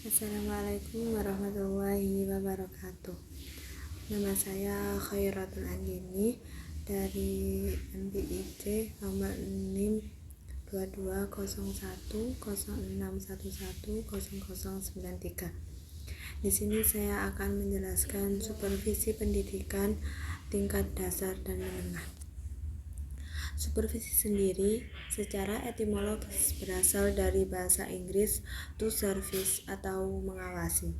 Assalamualaikum warahmatullahi wabarakatuh. Nama saya Khairatul Andini dari MPIC nomor 6 220106110093. Di sini saya akan menjelaskan supervisi pendidikan tingkat dasar dan menengah. Supervisi sendiri secara etimologis berasal dari bahasa Inggris to service atau mengawasi.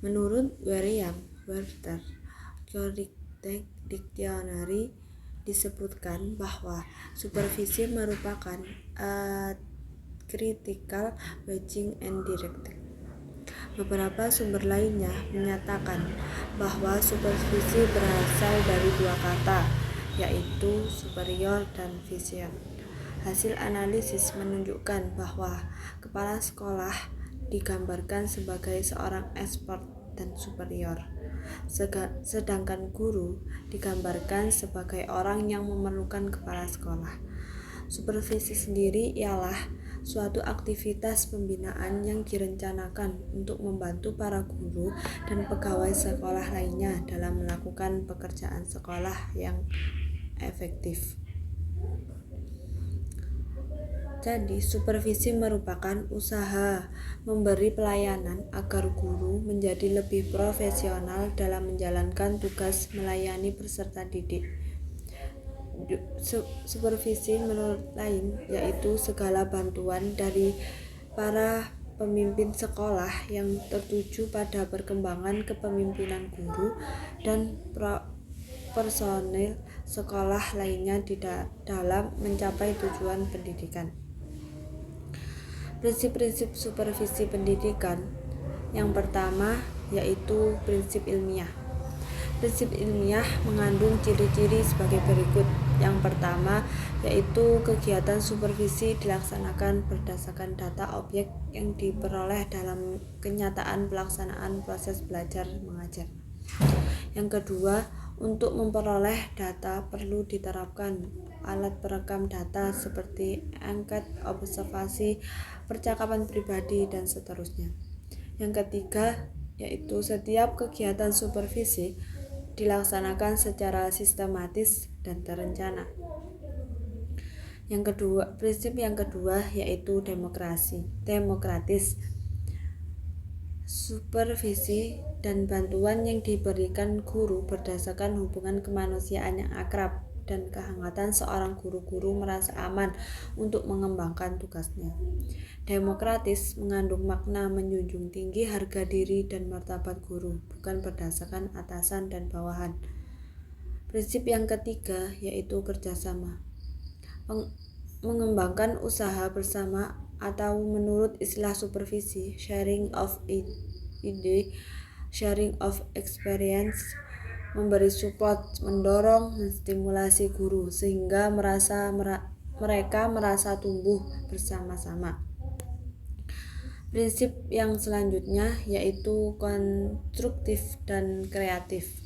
Menurut Merriam-Webster Dictionary disebutkan bahwa supervisi merupakan critical watching and directing. Beberapa sumber lainnya menyatakan bahwa supervisi berasal dari dua kata, yaitu superior dan vision. Hasil analisis menunjukkan bahwa kepala sekolah digambarkan sebagai seorang expert dan superior, sedangkan guru digambarkan sebagai orang yang memerlukan kepala sekolah. Supervisi sendiri ialah suatu aktivitas pembinaan yang direncanakan untuk membantu para guru dan pegawai sekolah lainnya dalam melakukan pekerjaan sekolah yang efektif. Jadi, supervisi merupakan usaha memberi pelayanan agar guru menjadi lebih profesional dalam menjalankan tugas melayani peserta didik. Supervisi menurut lain yaitu segala bantuan dari para pemimpin sekolah yang tertuju pada perkembangan kepemimpinan guru dan personil sekolah lainnya dalam mencapai tujuan pendidikan. Prinsip-prinsip supervisi pendidikan. Yang pertama yaitu prinsip ilmiah. Prinsip ilmiah mengandung ciri-ciri sebagai berikut. Yang pertama yaitu kegiatan supervisi dilaksanakan berdasarkan data objek yang diperoleh dalam kenyataan pelaksanaan proses belajar mengajar. Yang kedua, untuk memperoleh data perlu diterapkan alat perekam data seperti angket, observasi, percakapan pribadi, dan seterusnya. Yang ketiga, yaitu setiap kegiatan supervisi dilaksanakan secara sistematis dan terencana. Prinsip yang kedua yaitu demokratis. Supervisi dan bantuan yang diberikan guru berdasarkan hubungan kemanusiaan yang akrab dan kehangatan seorang guru-guru merasa aman untuk mengembangkan tugasnya. Demokratis mengandung makna menjunjung tinggi harga diri dan martabat guru, bukan berdasarkan atasan dan bawahan. Prinsip yang ketiga yaitu kerjasama. Mengembangkan usaha bersama atau menurut istilah supervisi, sharing of ide, sharing of experience, memberi support, mendorong, menstimulasi guru sehingga mereka merasa tumbuh bersama-sama. Prinsip yang selanjutnya yaitu konstruktif dan kreatif.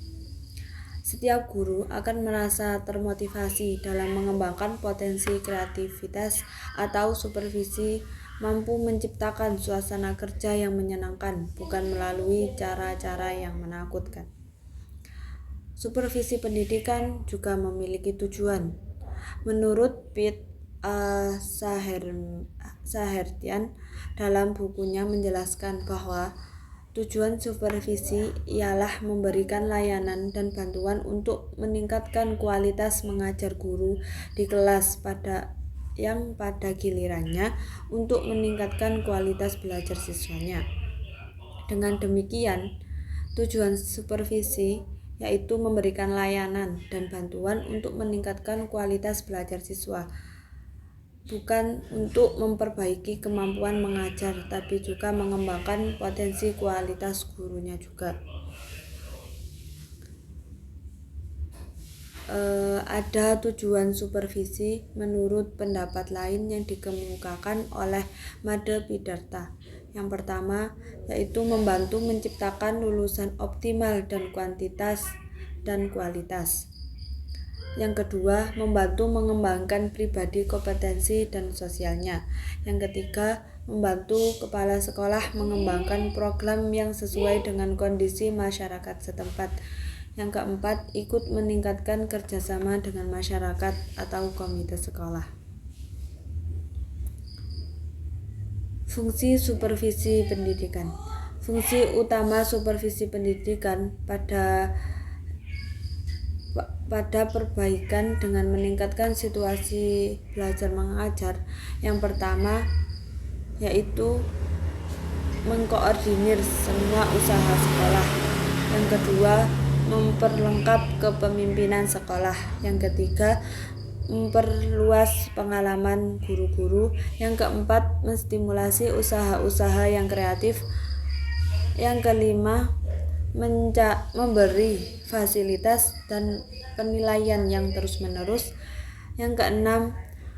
Setiap guru akan merasa termotivasi dalam mengembangkan potensi kreativitas atau supervisi mampu menciptakan suasana kerja yang menyenangkan, bukan melalui cara-cara yang menakutkan. Supervisi pendidikan juga memiliki tujuan. Menurut Pete Sahertian dalam bukunya menjelaskan bahwa tujuan supervisi ialah memberikan layanan dan bantuan untuk meningkatkan kualitas mengajar guru di kelas pada gilirannya untuk meningkatkan kualitas belajar siswanya. Dengan demikian, tujuan supervisi yaitu memberikan layanan dan bantuan untuk meningkatkan kualitas belajar siswa, bukan untuk memperbaiki kemampuan mengajar, tapi juga mengembangkan potensi kualitas gurunya juga. Ada tujuan supervisi menurut pendapat lain yang dikemukakan oleh Made Bidarta. Yang pertama yaitu membantu menciptakan lulusan optimal dan kuantitas dan kualitas. Yang kedua, membantu mengembangkan pribadi, kompetensi, dan sosialnya. Yang ketiga, membantu kepala sekolah mengembangkan program yang sesuai dengan kondisi masyarakat setempat. Yang keempat, ikut meningkatkan kerjasama dengan masyarakat atau komite sekolah. Fungsi supervisi pendidikan. Fungsi utama supervisi pendidikan pada perbaikan dengan meningkatkan situasi belajar mengajar. Yang pertama yaitu mengkoordinir semua usaha sekolah. Yang kedua, memperlengkap kepemimpinan sekolah. Yang ketiga, memperluas pengalaman guru-guru. Yang keempat, menstimulasi usaha-usaha yang kreatif. Yang kelima, memberi fasilitas dan penilaian yang terus-menerus. Yang keenam,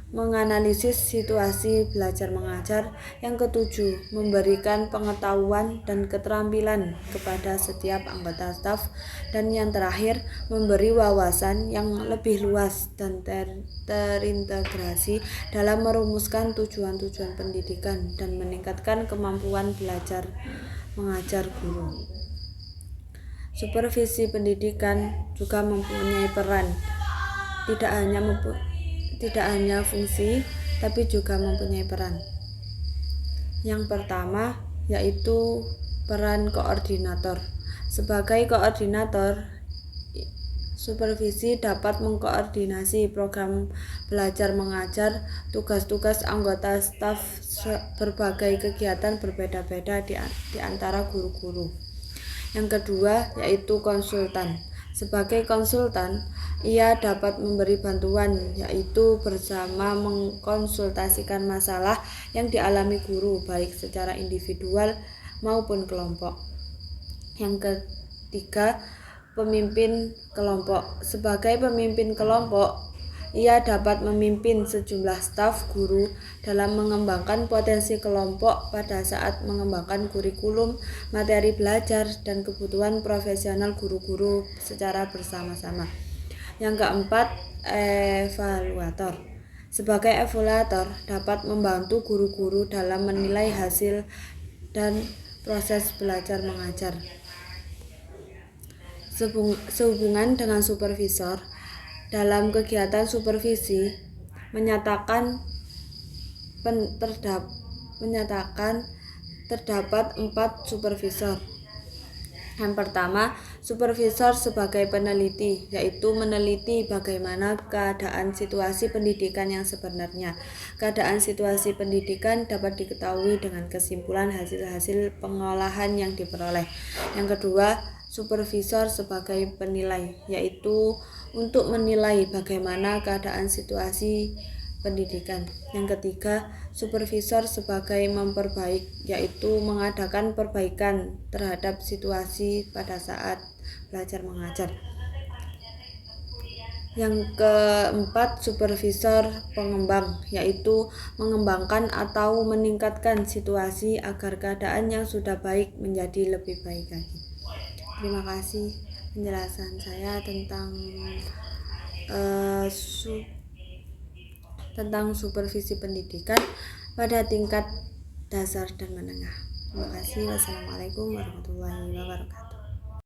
menganalisis situasi belajar mengajar. Yang ketujuh, memberikan pengetahuan dan keterampilan kepada setiap anggota staf. Dan yang terakhir, memberi wawasan yang lebih luas dan terintegrasi dalam merumuskan tujuan-tujuan pendidikan dan meningkatkan kemampuan belajar mengajar guru. Supervisi pendidikan juga mempunyai peran, tidak hanya fungsi, tapi juga mempunyai peran. Yang pertama yaitu peran koordinator. Sebagai koordinator, supervisi dapat mengkoordinasi program belajar mengajar, tugas-tugas anggota staf, berbagai kegiatan berbeda-beda di antara guru-guru. Yang kedua yaitu konsultan. Sebagai konsultan, ia dapat memberi bantuan, yaitu bersama mengkonsultasikan masalah yang dialami guru, baik secara individual maupun kelompok. Yang ketiga, pemimpin kelompok. Sebagai pemimpin kelompok, ia dapat memimpin sejumlah staf guru dalam mengembangkan potensi kelompok pada saat mengembangkan kurikulum, materi belajar, dan kebutuhan profesional guru-guru secara bersama-sama. Yang keempat, evaluator. Sebagai evaluator, dapat membantu guru-guru dalam menilai hasil dan proses belajar mengajar. Sehubungan dengan supervisor, dalam kegiatan supervisi menyatakan terdapat 4 supervisor. Yang pertama, supervisor sebagai peneliti, yaitu meneliti bagaimana keadaan situasi pendidikan yang sebenarnya. Keadaan situasi pendidikan dapat diketahui dengan kesimpulan hasil-hasil pengolahan yang diperoleh. Yang kedua, supervisor sebagai penilai, yaitu untuk menilai bagaimana keadaan situasi pendidikan. Yang ketiga, supervisor sebagai memperbaik, yaitu mengadakan perbaikan terhadap situasi pada saat belajar mengajar. Yang keempat, supervisor pengembang, yaitu mengembangkan atau meningkatkan situasi agar keadaan yang sudah baik menjadi lebih baik lagi. Terima kasih penjelasan saya tentang supervisi pendidikan pada tingkat dasar dan menengah. Terima kasih. Wassalamualaikum warahmatullahi wabarakatuh.